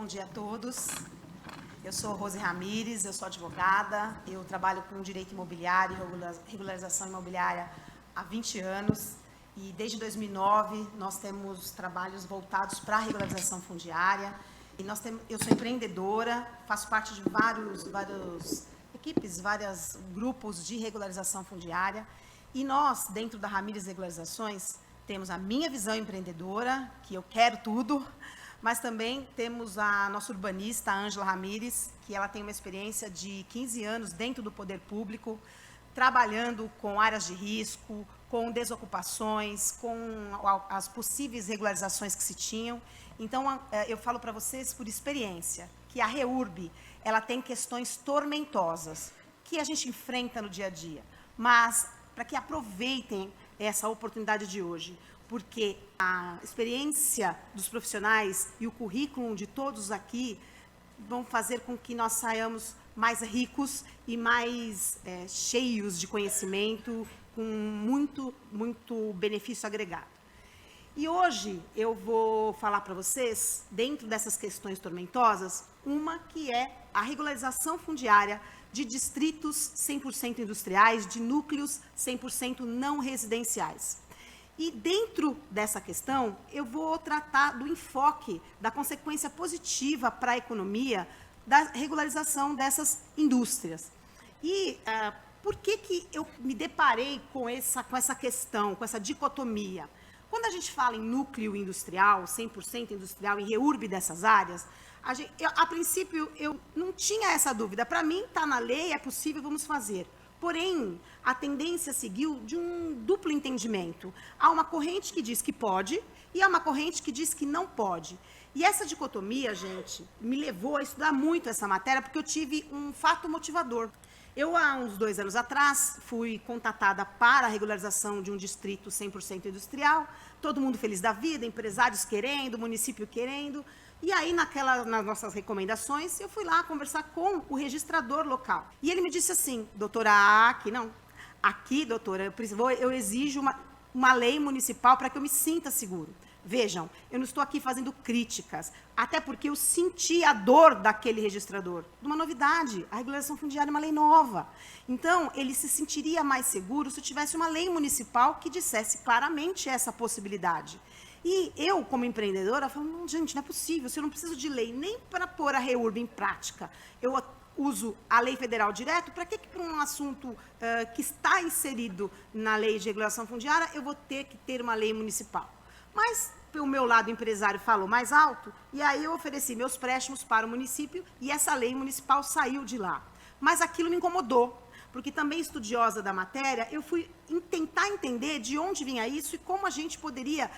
Bom dia a todos. Eu sou Rose Ramires, eu sou advogada, eu trabalho com direito imobiliário e regularização imobiliária há 20 anos e desde 2009 nós temos trabalhos voltados para a regularização fundiária e eu sou empreendedora, faço parte de vários equipes, vários grupos de regularização fundiária e nós, dentro da Ramires Regularizações, temos a minha visão empreendedora, que eu quero tudo, mas também temos a nossa urbanista, a Ângela Ramires, que ela tem uma experiência de 15 anos dentro do poder público, trabalhando com áreas de risco, com desocupações, com as possíveis regularizações que se tinham. Então, eu falo para vocês por experiência, que a REURB, ela tem questões tormentosas, que a gente enfrenta no dia a dia, mas para que aproveitem essa oportunidade de hoje, porque a experiência dos profissionais e o currículo de todos aqui vão fazer com que nós saiamos mais ricos e mais cheios de conhecimento, com muito benefício agregado. E hoje eu vou falar para vocês, dentro dessas questões tormentosas, uma que é a regularização fundiária de distritos 100% industriais, de núcleos 100% não residenciais. E dentro dessa questão, eu vou tratar do enfoque, da consequência positiva para a economia da regularização dessas indústrias. E por que eu me deparei com essa questão, com essa dicotomia? Quando a gente fala em núcleo industrial, 100% industrial, e REURB dessas áreas, a princípio eu não tinha essa dúvida. Para mim, está na lei, é possível, vamos fazer. Porém, a tendência seguiu de um duplo entendimento. Há uma corrente que diz que pode e há uma corrente que diz que não pode. E essa dicotomia, gente, me levou a estudar muito essa matéria porque eu tive um fato motivador. Eu, há uns 2 anos atrás, fui contatada para a regularização de um distrito 100% industrial, todo mundo feliz da vida, empresários querendo, município querendo. E aí, nas nossas recomendações, eu fui lá conversar com o registrador local. E ele me disse assim, doutora, aqui, doutora, eu exijo uma lei municipal para que eu me sinta seguro. Vejam, eu não estou aqui fazendo críticas, até porque eu senti a dor daquele registrador, de uma novidade, a regularização fundiária é uma lei nova. Então, ele se sentiria mais seguro se tivesse uma lei municipal que dissesse claramente essa possibilidade. E eu, como empreendedora, falo, gente, não é possível, se eu não preciso de lei nem para pôr a REURB em prática, eu uso a lei federal direto, para que para um assunto que está inserido na lei de regulação fundiária, eu vou ter que ter uma lei municipal? Mas o meu lado empresário falou mais alto, e aí eu ofereci meus préstimos para o município, e essa lei municipal saiu de lá. Mas aquilo me incomodou, porque também estudiosa da matéria, eu fui tentar entender de onde vinha isso e como a gente poderia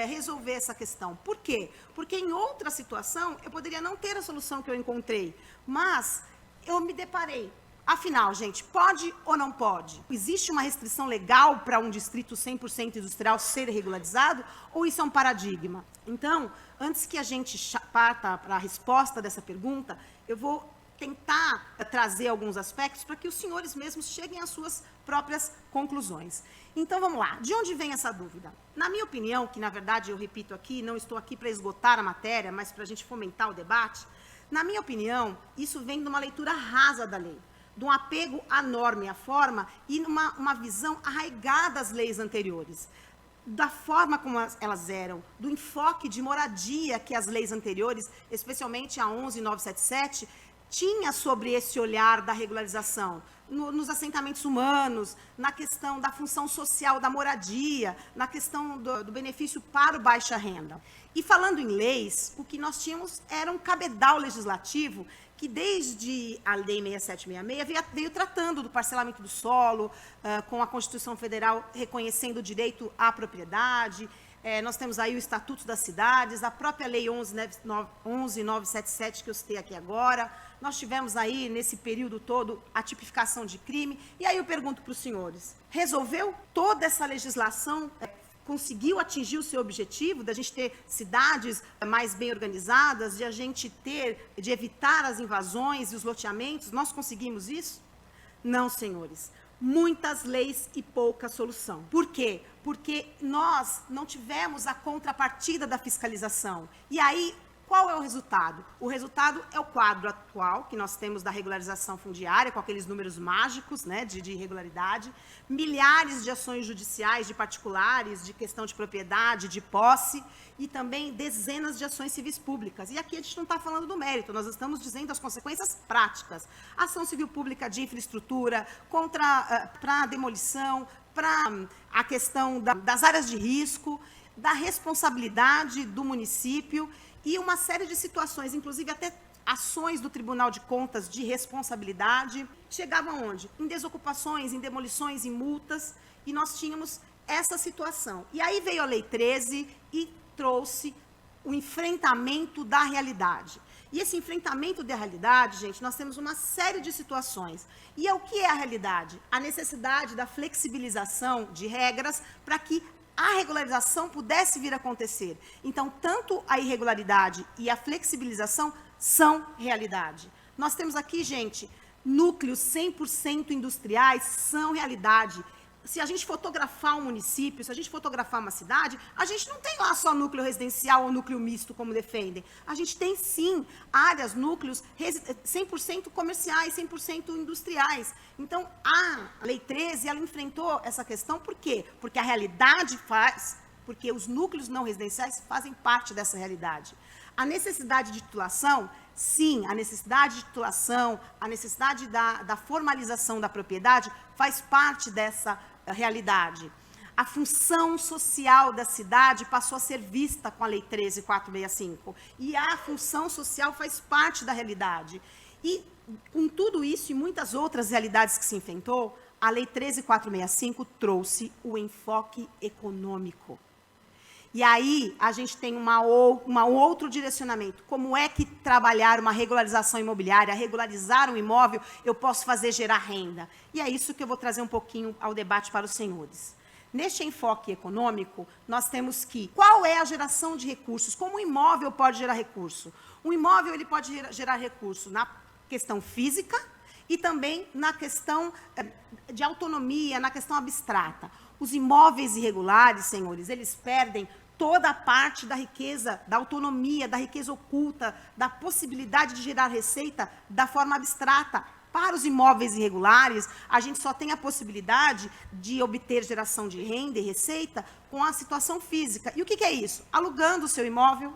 resolver essa questão. Por quê? Porque em outra situação, eu poderia não ter a solução que eu encontrei, mas eu me deparei. Afinal, gente, pode ou não pode? Existe uma restrição legal para um distrito 100% industrial ser regularizado ou isso é um paradigma? Então, antes que a gente parta para a resposta dessa pergunta, eu vou tentar trazer alguns aspectos para que os senhores mesmos cheguem às suas próprias conclusões. Então, vamos lá. De onde vem essa dúvida? Na minha opinião, que na verdade eu repito aqui, não estou aqui para esgotar a matéria, mas para a gente fomentar o debate, na minha opinião, isso vem de uma leitura rasa da lei, de um apego à norma e à forma e uma visão arraigada às leis anteriores, da forma como elas eram, do enfoque de moradia que as leis anteriores, especialmente a 11.977, tinha sobre esse olhar da regularização, nos assentamentos humanos, na questão da função social da moradia, na questão do benefício para o baixa renda. E falando em leis, o que nós tínhamos era um cabedal legislativo que desde a Lei 6766 veio tratando do parcelamento do solo, com a Constituição Federal reconhecendo o direito à propriedade. Nós temos aí o Estatuto das Cidades, a própria Lei 11.977 que eu citei aqui agora. Nós tivemos aí, nesse período todo, a tipificação de crime. E aí eu pergunto para os senhores, resolveu toda essa legislação, conseguiu atingir o seu objetivo, da gente ter cidades mais bem organizadas, de a gente de evitar as invasões e os loteamentos? Nós conseguimos isso? Não, senhores. Muitas leis e pouca solução. Por quê? Porque nós não tivemos a contrapartida da fiscalização. E aí, qual é o resultado? O resultado é o quadro atual que nós temos da regularização fundiária, com aqueles números mágicos, né, de irregularidade, milhares de ações judiciais de particulares, de questão de propriedade, de posse, e também dezenas de ações civis públicas. E aqui a gente não está falando do mérito, nós estamos dizendo as consequências práticas. Ação civil pública de infraestrutura, para demolição, para a questão das áreas de risco, da responsabilidade do município e uma série de situações, inclusive até ações do Tribunal de Contas de responsabilidade. Chegavam onde? Em desocupações, em demolições, em multas, e nós tínhamos essa situação. E aí veio a Lei 13 e trouxe o enfrentamento da realidade. E esse enfrentamento da realidade, gente, nós temos uma série de situações. E o que é a realidade? A necessidade da flexibilização de regras para que a regularização pudesse vir a acontecer. Então, tanto a irregularidade e a flexibilização são realidade. Nós temos aqui, gente, núcleos 100% industriais são realidade. Se a gente fotografar um município, se a gente fotografar uma cidade, a gente não tem lá só núcleo residencial ou núcleo misto, como defendem. A gente tem, sim, áreas, núcleos 100% comerciais, 100% industriais. Então, a Lei 13, ela enfrentou essa questão, por quê? Porque a realidade porque os núcleos não residenciais fazem parte dessa realidade. A necessidade de titulação, sim, a necessidade de titulação, a necessidade da formalização da propriedade faz parte dessa realidade. A função social da cidade passou a ser vista com a Lei 13.465. E a função social faz parte da realidade. E com tudo isso e muitas outras realidades que se enfrentou, a Lei 13.465 trouxe o enfoque econômico. E aí, a gente tem um outro direcionamento. Como é que trabalhar uma regularização imobiliária, regularizar um imóvel, eu posso fazer gerar renda? E é isso que eu vou trazer um pouquinho ao debate para os senhores. Neste enfoque econômico, nós temos que, qual é a geração de recursos? Como um imóvel pode gerar recurso? Um imóvel ele pode gerar recurso na questão física e também na questão de autonomia, na questão abstrata. Os imóveis irregulares, senhores, eles perdem toda a parte da riqueza, da autonomia, da riqueza oculta, da possibilidade de gerar receita da forma abstrata. Para os imóveis irregulares, a gente só tem a possibilidade de obter geração de renda e receita com a situação física. E o que é isso? Alugando o seu imóvel,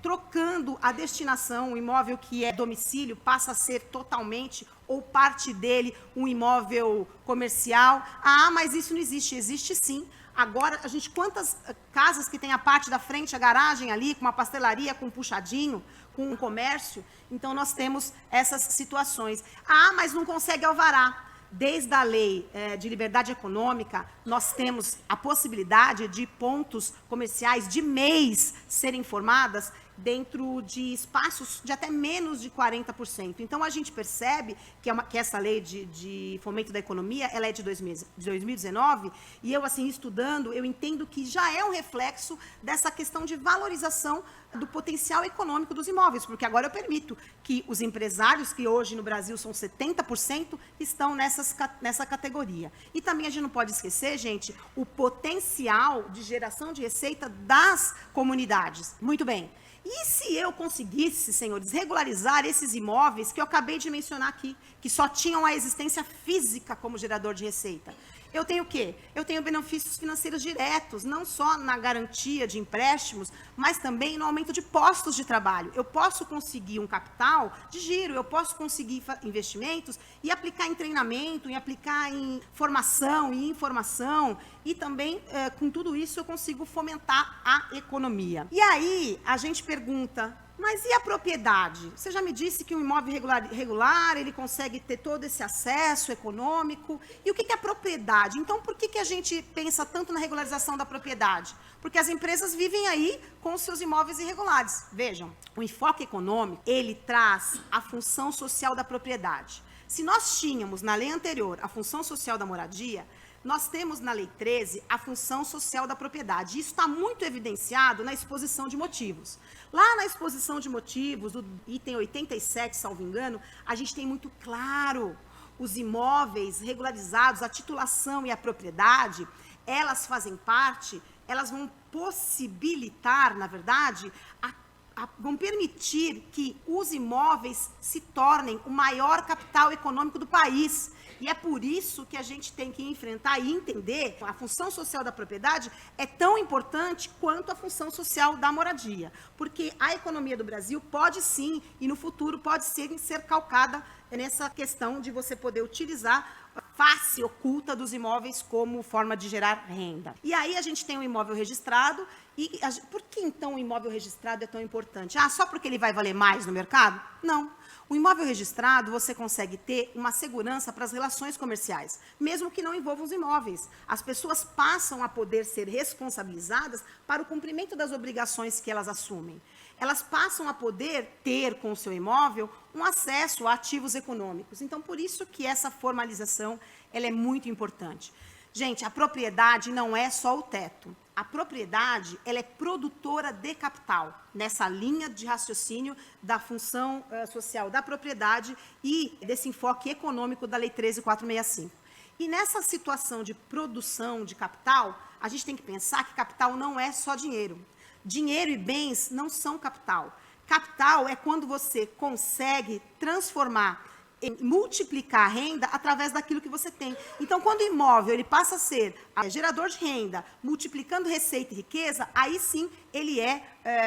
trocando a destinação, o imóvel que é domicílio passa a ser totalmente ou parte dele um imóvel comercial. Ah, mas isso não existe. Existe sim. Agora, quantas casas que tem a parte da frente, a garagem ali, com uma pastelaria, com um puxadinho, com um comércio? Então, nós temos essas situações. Ah, mas não consegue alvará. Desde a lei de liberdade econômica, nós temos a possibilidade de pontos comerciais de mês serem formadas dentro de espaços de até menos de 40%. Então, a gente percebe que essa lei de fomento da economia, ela é de 2019, e eu, assim, estudando, eu entendo que já é um reflexo dessa questão de valorização do potencial econômico dos imóveis, porque agora eu permito que os empresários, que hoje no Brasil são 70%, estão nessa categoria. E também a gente não pode esquecer, gente, o potencial de geração de receita das comunidades. Muito bem. E se eu conseguisse, senhores, regularizar esses imóveis que eu acabei de mencionar aqui, que só tinham a existência física como gerador de receita? Eu tenho o quê? Eu tenho benefícios financeiros diretos, não só na garantia de empréstimos, mas também no aumento de postos de trabalho. Eu posso conseguir um capital de giro, eu posso conseguir investimentos e aplicar em treinamento, e aplicar em formação e informação, e também, com tudo isso, eu consigo fomentar a economia. E aí, a gente pergunta, mas e a propriedade? Você já me disse que um imóvel regular, ele consegue ter todo esse acesso econômico. E o que é a propriedade? Então, por que a gente pensa tanto na regularização da propriedade? Porque as empresas vivem aí com os seus imóveis irregulares. Vejam, o enfoque econômico, ele traz a função social da propriedade. Se nós tínhamos, na lei anterior, a função social da moradia, nós temos na Lei 13 a função social da propriedade. Isso está muito evidenciado na exposição de motivos. Lá na exposição de motivos, do item 87, salvo engano, a gente tem muito claro os imóveis regularizados, a titulação e a propriedade, elas fazem parte, elas vão possibilitar, na verdade, vão permitir que os imóveis se tornem o maior capital econômico do país. E é por isso que a gente tem que enfrentar e entender que a função social da propriedade é tão importante quanto a função social da moradia. Porque a economia do Brasil pode sim, e no futuro pode ser calcada nessa questão de você poder utilizar a face oculta dos imóveis como forma de gerar renda. E aí a gente tem um imóvel registrado. E por que então o imóvel registrado é tão importante? Só porque ele vai valer mais no mercado? Não. O imóvel registrado, você consegue ter uma segurança para as relações comerciais, mesmo que não envolvam os imóveis. As pessoas passam a poder ser responsabilizadas para o cumprimento das obrigações que elas assumem. Elas passam a poder ter com o seu imóvel um acesso a ativos econômicos. Então, por isso que essa formalização ela é muito importante. Gente, a propriedade não é só o teto. A propriedade, ela é produtora de capital, nessa linha de raciocínio da função social da propriedade e desse enfoque econômico da Lei 13.465. E nessa situação de produção de capital, a gente tem que pensar que capital não é só dinheiro. Dinheiro e bens não são capital. Capital é quando você consegue transformar, multiplicar a renda através daquilo que você tem. Então, quando o imóvel ele passa a ser gerador de renda, multiplicando receita e riqueza, aí sim ele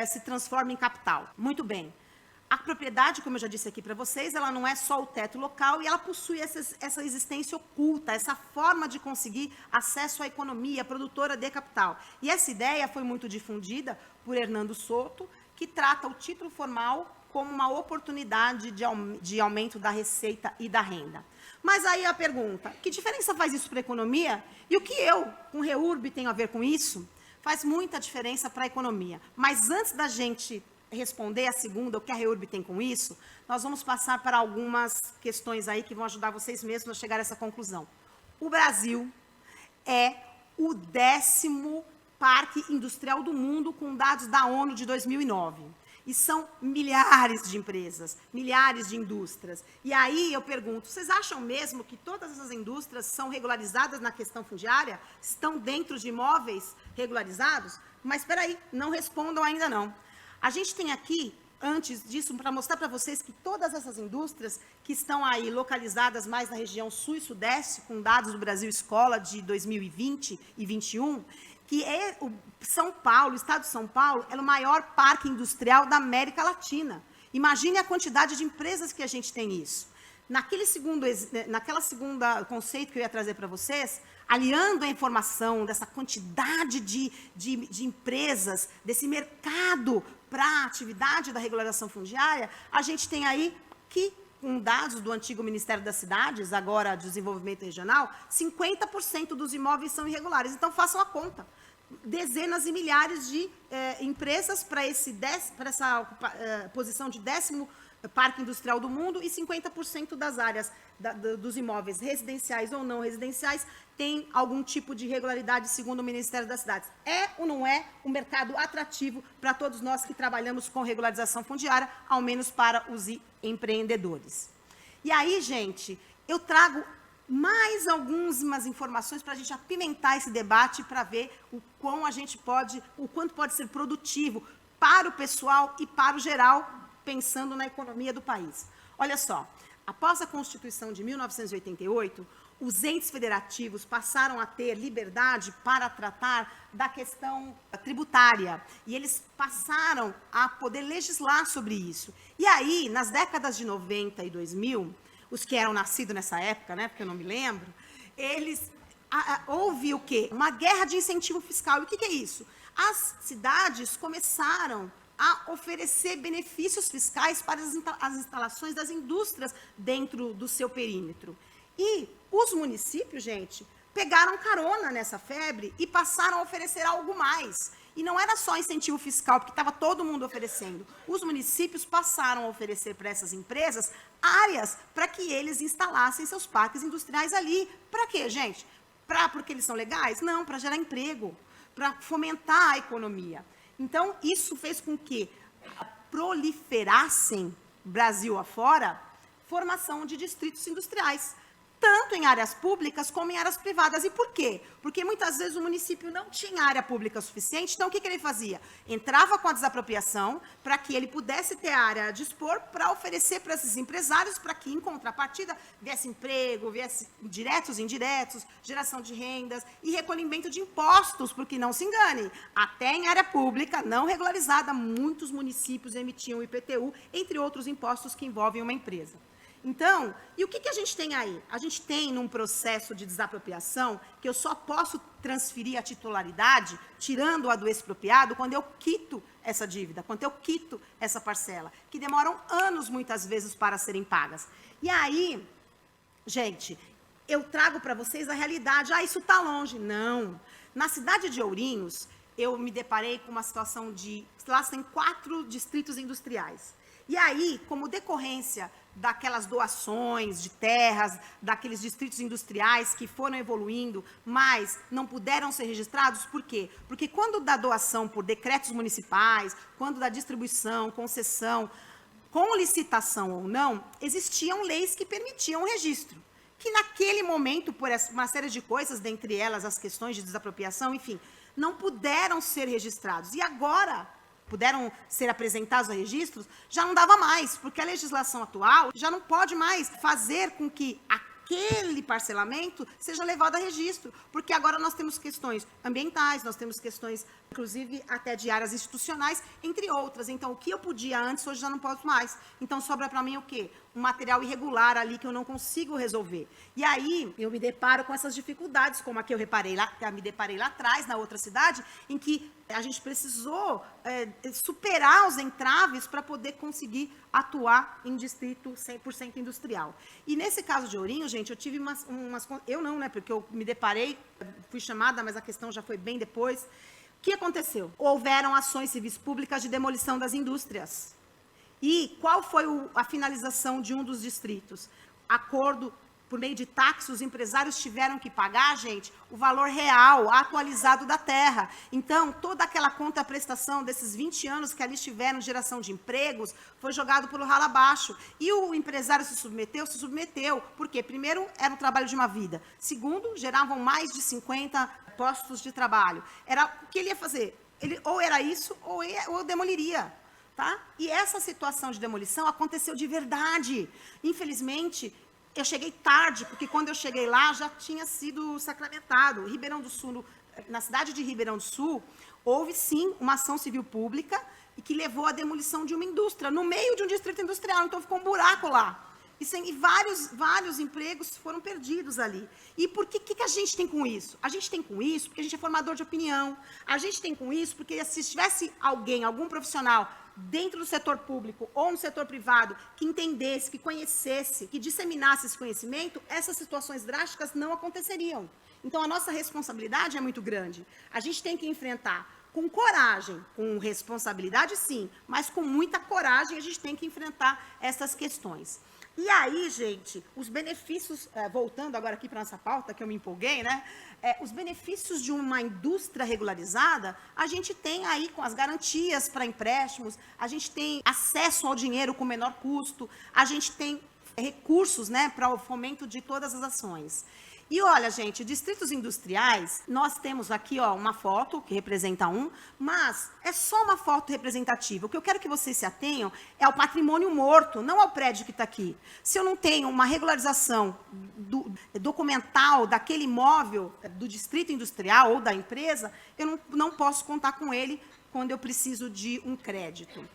se transforma em capital. Muito bem. A propriedade, como eu já disse aqui para vocês, ela não é só o teto local e ela possui essa existência oculta, essa forma de conseguir acesso à economia produtora de capital. E essa ideia foi muito difundida por Hernando Soto, que trata o título formal como uma oportunidade de aumento da receita e da renda. Mas aí a pergunta, que diferença faz isso para a economia? E o que eu, com REURB, tenho a ver com isso? Faz muita diferença para a economia. Mas antes da gente responder a segunda, o que a REURB tem com isso, nós vamos passar para algumas questões aí que vão ajudar vocês mesmos a chegar a essa conclusão. O Brasil é o 10º parque industrial do mundo, com dados da ONU de 2009. E são milhares de empresas, milhares de indústrias. E aí eu pergunto, vocês acham mesmo que todas essas indústrias são regularizadas na questão fundiária? Estão dentro de imóveis regularizados? Mas espera aí, não respondam ainda não. A gente tem aqui, antes disso, para mostrar para vocês que todas essas indústrias que estão aí localizadas mais na região sul e sudeste, com dados do Brasil Escola de 2020 e 2021, que o São Paulo, o estado de São Paulo, é o maior parque industrial da América Latina. Imagine a quantidade de empresas que a gente tem nisso. Naquela segunda conceito que eu ia trazer para vocês, aliando a informação dessa quantidade de empresas, desse mercado para a atividade da regularização fundiária, a gente tem aí que, com dados do antigo Ministério das Cidades, agora de Desenvolvimento Regional, 50% dos imóveis são irregulares. Então, façam a conta. Dezenas e milhares de empresas para essa posição de 10º parque industrial do mundo, e 50% das áreas dos imóveis residenciais ou não residenciais tem algum tipo de irregularidade, segundo o Ministério das Cidades. É ou não é um mercado atrativo para todos nós que trabalhamos com regularização fundiária, ao menos para os empreendedores? E aí, gente, eu trago mais algumas informações para a gente apimentar esse debate, para ver o quanto pode ser produtivo para o pessoal e para o geral, pensando na economia do país. Olha só, após a Constituição de 1988, os entes federativos passaram a ter liberdade para tratar da questão tributária, e eles passaram a poder legislar sobre isso. E aí, nas décadas de 90 e 2000, os que eram nascidos nessa época, né, porque eu não me lembro, houve o quê? Uma guerra de incentivo fiscal. E o que é isso? As cidades começaram a oferecer benefícios fiscais para as instalações das indústrias dentro do seu perímetro. E os municípios, gente, pegaram carona nessa febre e passaram a oferecer algo mais. E não era só incentivo fiscal, porque estava todo mundo oferecendo. Os municípios passaram a oferecer para essas empresas áreas para que eles instalassem seus parques industriais ali. Para quê, gente? Porque eles são legais? Não, para gerar emprego, para fomentar a economia. Então, isso fez com que proliferassem, Brasil afora, formação de distritos industriais. tanto em áreas públicas como em áreas privadas. E por quê? Porque muitas vezes o município não tinha área pública suficiente, então o que ele fazia? Entrava com a desapropriação para que ele pudesse ter área a dispor para oferecer para esses empresários, para que, em contrapartida, viesse emprego, viesse diretos e indiretos, geração de rendas e recolhimento de impostos, porque não se engane, até em área pública não regularizada, muitos municípios emitiam IPTU, entre outros impostos que envolvem uma empresa. Então, e o que a gente tem aí? A gente tem, num processo de desapropriação, que eu só posso transferir a titularidade, tirando-a do expropriado, quando eu quito essa dívida, quando eu quito essa parcela, que demoram anos, muitas vezes, para serem pagas. E aí, gente, eu trago para vocês a realidade. Ah, isso está longe. Não. Na cidade de Ourinhos, eu me deparei com uma situação de... Lá tem 4 distritos industriais. E aí, como decorrência daquelas doações de terras, daqueles distritos industriais que foram evoluindo, mas não puderam ser registrados, por quê? Porque quando da doação por decretos municipais, quando da distribuição, concessão, com licitação ou não, existiam leis que permitiam o registro, que naquele momento, por uma série de coisas, dentre elas as questões de desapropriação, enfim, não puderam ser registrados. E agora puderam ser apresentados a registros, já não dava mais, porque a legislação atual já não pode mais fazer com que aquele parcelamento seja levado a registro, porque agora nós temos questões ambientais, nós temos questões, inclusive, até de áreas institucionais, entre outras. Então, o que eu podia antes, hoje já não posso mais. Então, sobra para mim o quê? Um material irregular ali que eu não consigo resolver. E aí, eu me deparo com essas dificuldades, como a que eu me deparei lá atrás, na outra cidade, em que a gente precisou superar os entraves para poder conseguir atuar em distrito 100% industrial. E nesse caso de Ourinhos, gente, eu tive umas... Eu não, né? Porque eu me deparei, fui chamada, mas a questão já foi bem depois. O que aconteceu? Houveram ações civis públicas de demolição das indústrias. E qual foi a finalização de um dos distritos? Acordo por meio de táxi, os empresários tiveram que pagar, gente, o valor real, atualizado da terra. Então, toda aquela contraprestação desses 20 anos que ali tiveram geração de empregos, foi jogado pelo ralo abaixo. E o empresário se submeteu, porque, primeiro, era o trabalho de uma vida. Segundo, geravam mais de 50 postos de trabalho. O que ele ia fazer? Ou era isso, ou demoliria. Tá? E essa situação de demolição aconteceu de verdade. Infelizmente, eu cheguei tarde, porque quando eu cheguei lá já tinha sido sacramentado. Ribeirão do Sul, na cidade de Ribeirão do Sul, houve sim uma ação civil pública e que levou à demolição de uma indústria, no meio de um distrito industrial. Então ficou um buraco lá. E vários empregos foram perdidos ali. E por que a gente tem com isso? A gente tem com isso porque a gente é formador de opinião. A gente tem com isso porque se tivesse algum profissional dentro do setor público ou no setor privado que entendesse, que conhecesse, que disseminasse esse conhecimento, essas situações drásticas não aconteceriam. Então, a nossa responsabilidade é muito grande. A gente tem que enfrentar com coragem, com responsabilidade, sim, mas com muita coragem a gente tem que enfrentar essas questões. E aí, gente, os benefícios, voltando agora aqui para a nossa pauta, que eu me empolguei, né? Os benefícios de uma indústria regularizada, a gente tem aí com as garantias para empréstimos, a gente tem acesso ao dinheiro com menor custo, a gente tem recursos, né, para o fomento de todas as ações. E olha, gente, distritos industriais, nós temos aqui uma foto que representa mas é só uma foto representativa. O que eu quero que vocês se atenham é ao patrimônio morto, não ao prédio que está aqui. Se eu não tenho uma regularização documental daquele imóvel do distrito industrial ou da empresa, eu não posso contar com ele quando eu preciso de um crédito.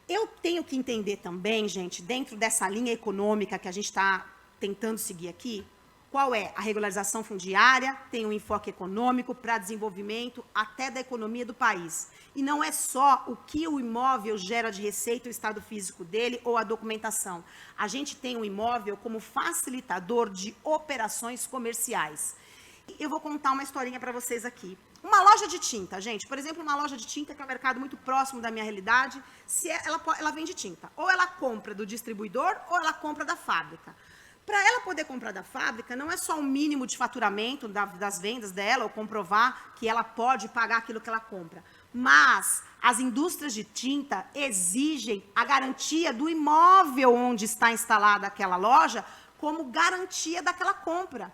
Eu tenho que entender também, gente, dentro dessa linha econômica que a gente está tentando seguir aqui, qual é a regularização fundiária, tem um enfoque econômico para desenvolvimento até da economia do país. E não é só o que o imóvel gera de receita, o estado físico dele ou a documentação. A gente tem o imóvel como facilitador de operações comerciais. Eu vou contar uma historinha para vocês aqui. Uma loja de tinta, gente, por exemplo, uma loja de tinta, que é um mercado muito próximo da minha realidade, ela vende tinta. Ou ela compra do distribuidor, ou ela compra da fábrica. Para ela poder comprar da fábrica, não é só o mínimo de faturamento das vendas dela, ou comprovar que ela pode pagar aquilo que ela compra, mas as indústrias de tinta exigem a garantia do imóvel onde está instalada aquela loja como garantia daquela compra.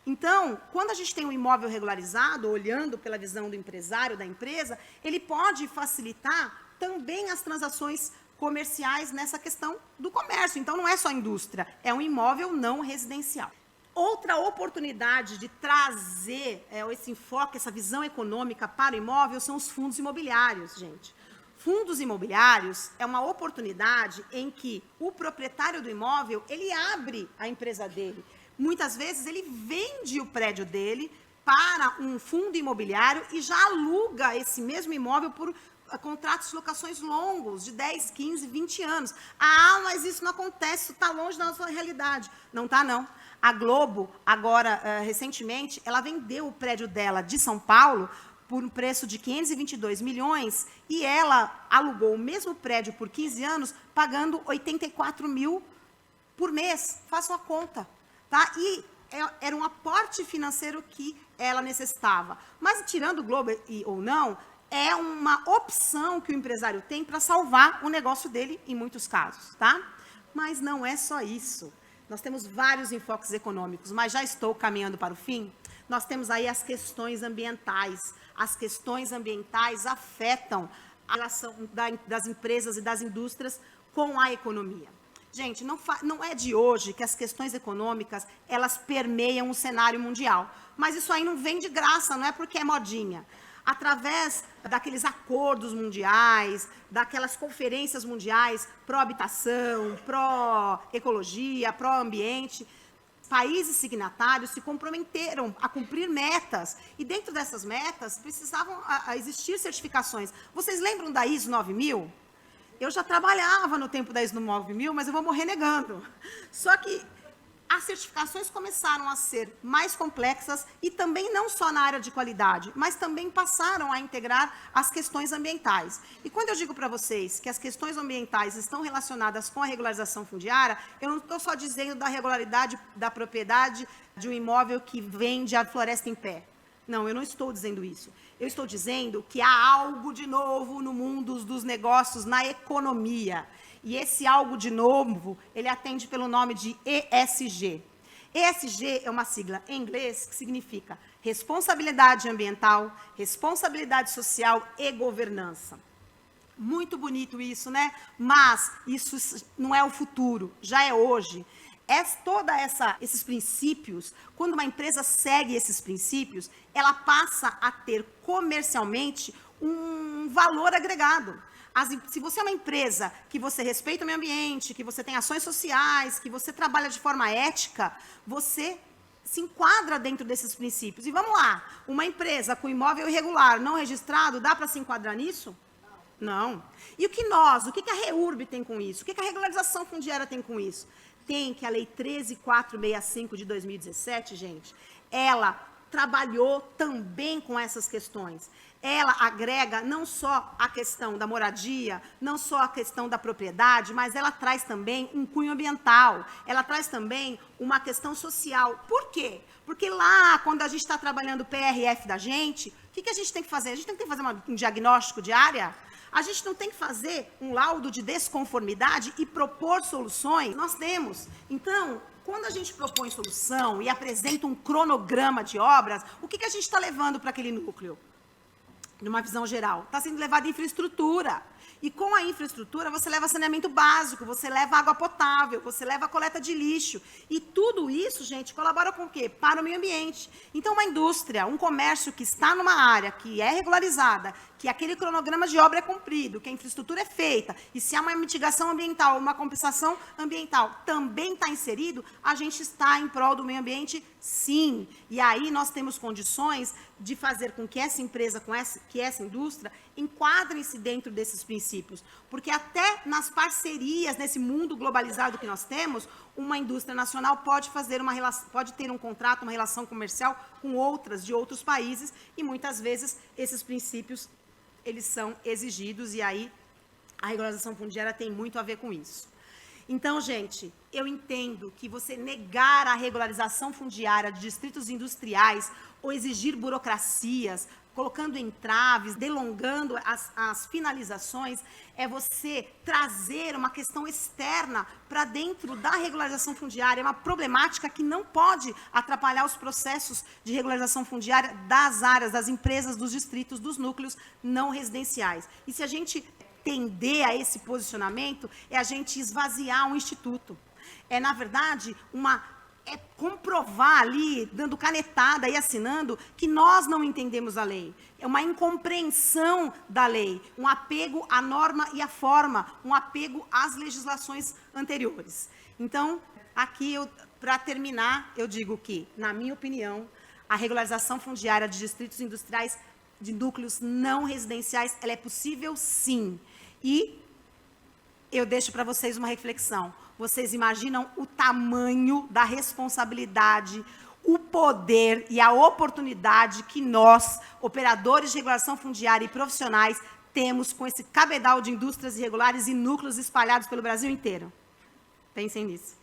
Então, quando a gente tem um imóvel regularizado, olhando pela visão do empresário, da empresa, ele pode facilitar também as transações comerciais nessa questão do comércio. Então, não é só indústria, é um imóvel não residencial. Outra oportunidade de trazer esse enfoque, essa visão econômica para o imóvel são os fundos imobiliários, gente. Fundos imobiliários é uma oportunidade em que o proprietário do imóvel, ele abre a empresa dele. Muitas vezes ele vende o prédio dele para um fundo imobiliário e já aluga esse mesmo imóvel por contratos de locações longos, de 10, 15, 20 anos. Ah, mas isso não acontece, isso está longe da nossa realidade. Não está, não. A Globo, agora, recentemente, ela vendeu o prédio dela de São Paulo por um preço de 522 milhões e ela alugou o mesmo prédio por 15 anos, pagando 84 mil por mês. Façam a conta. Tá? E era um aporte financeiro que ela necessitava. Mas, tirando o Globo ou não, é uma opção que o empresário tem para salvar o negócio dele, em muitos casos. Tá? Mas não é só isso. Nós temos vários enfoques econômicos, mas já estou caminhando para o fim. Nós temos aí as questões ambientais. As questões ambientais afetam a relação das empresas e das indústrias com a economia. Gente, não é de hoje que as questões econômicas, elas permeiam o cenário mundial. Mas isso aí não vem de graça, não é porque é modinha. Através daqueles acordos mundiais, daquelas conferências mundiais pró-habitação, pró-ecologia, pró-ambiente, países signatários se comprometeram a cumprir metas. E dentro dessas metas, precisavam existir certificações. Vocês lembram da ISO 9000? Eu já trabalhava no tempo da ISO 9000, mas eu vou morrer negando. Só que as certificações começaram a ser mais complexas e também não só na área de qualidade, mas também passaram a integrar as questões ambientais. E quando eu digo para vocês que as questões ambientais estão relacionadas com a regularização fundiária, eu não estou só dizendo da regularidade da propriedade de um imóvel que vende a floresta em pé. Não, eu não estou dizendo isso. Eu estou dizendo que há algo de novo no mundo dos negócios, na economia. E esse algo de novo, ele atende pelo nome de ESG. ESG é uma sigla em inglês que significa responsabilidade ambiental, responsabilidade social e governança. Muito bonito isso, né? Mas isso não é o futuro, já é hoje. Esses princípios, quando uma empresa segue esses princípios, ela passa a ter comercialmente um valor agregado. Se você é uma empresa que você respeita o meio ambiente, que você tem ações sociais, que você trabalha de forma ética, você se enquadra dentro desses princípios. E vamos lá, uma empresa com imóvel irregular, não registrado, dá para se enquadrar nisso? Não. E o que a REURB tem com isso? O que a regularização fundiária tem com isso? Tem que a Lei 13.465 de 2017, gente, ela trabalhou também com essas questões. Ela agrega não só a questão da moradia, não só a questão da propriedade, mas ela traz também um cunho ambiental, ela traz também uma questão social. Por quê? Porque lá, quando a gente está trabalhando o PRF da gente, o que a gente tem que fazer? A gente tem que fazer um diagnóstico de área? A gente não tem que fazer um laudo de desconformidade e propor soluções? Nós temos. Então, quando a gente propõe solução e apresenta um cronograma de obras, o que a gente está levando para aquele núcleo? Numa visão geral, está sendo levada infraestrutura. E com a infraestrutura, você leva saneamento básico, você leva água potável, você leva a coleta de lixo. E tudo isso, gente, colabora com o quê? Para o meio ambiente. Então, uma indústria, um comércio que está numa área que é regularizada, que aquele cronograma de obra é cumprido, que a infraestrutura é feita, e se há uma mitigação ambiental, uma compensação ambiental também está inserido, a gente está em prol do meio ambiente, sim. E aí nós temos condições de fazer com que essa empresa, que essa indústria, enquadrem-se dentro desses princípios. Porque até nas parcerias, nesse mundo globalizado que nós temos, uma indústria nacional pode ter um contrato, uma relação comercial com outras de outros países, e muitas vezes esses princípios eles são exigidos, e aí a regularização fundiária tem muito a ver com isso. Então, gente, eu entendo que você negar a regularização fundiária de distritos industriais ou exigir burocracias colocando entraves, delongando as finalizações, é você trazer uma questão externa para dentro da regularização fundiária, uma problemática que não pode atrapalhar os processos de regularização fundiária das áreas, das empresas, dos distritos, dos núcleos não residenciais. E se a gente tender a esse posicionamento, é a gente esvaziar o Instituto. É, na verdade, comprovar ali, dando canetada e assinando, que nós não entendemos a lei. É uma incompreensão da lei, um apego à norma e à forma, um apego às legislações anteriores. Então, aqui, para terminar, eu digo que, na minha opinião, a regularização fundiária de distritos industriais, de núcleos não residenciais, ela é possível, sim. E eu deixo para vocês uma reflexão. Vocês imaginam o tamanho da responsabilidade, o poder e a oportunidade que nós, operadores de regulação fundiária e profissionais, temos com esse cabedal de indústrias irregulares e núcleos espalhados pelo Brasil inteiro? Pensem nisso.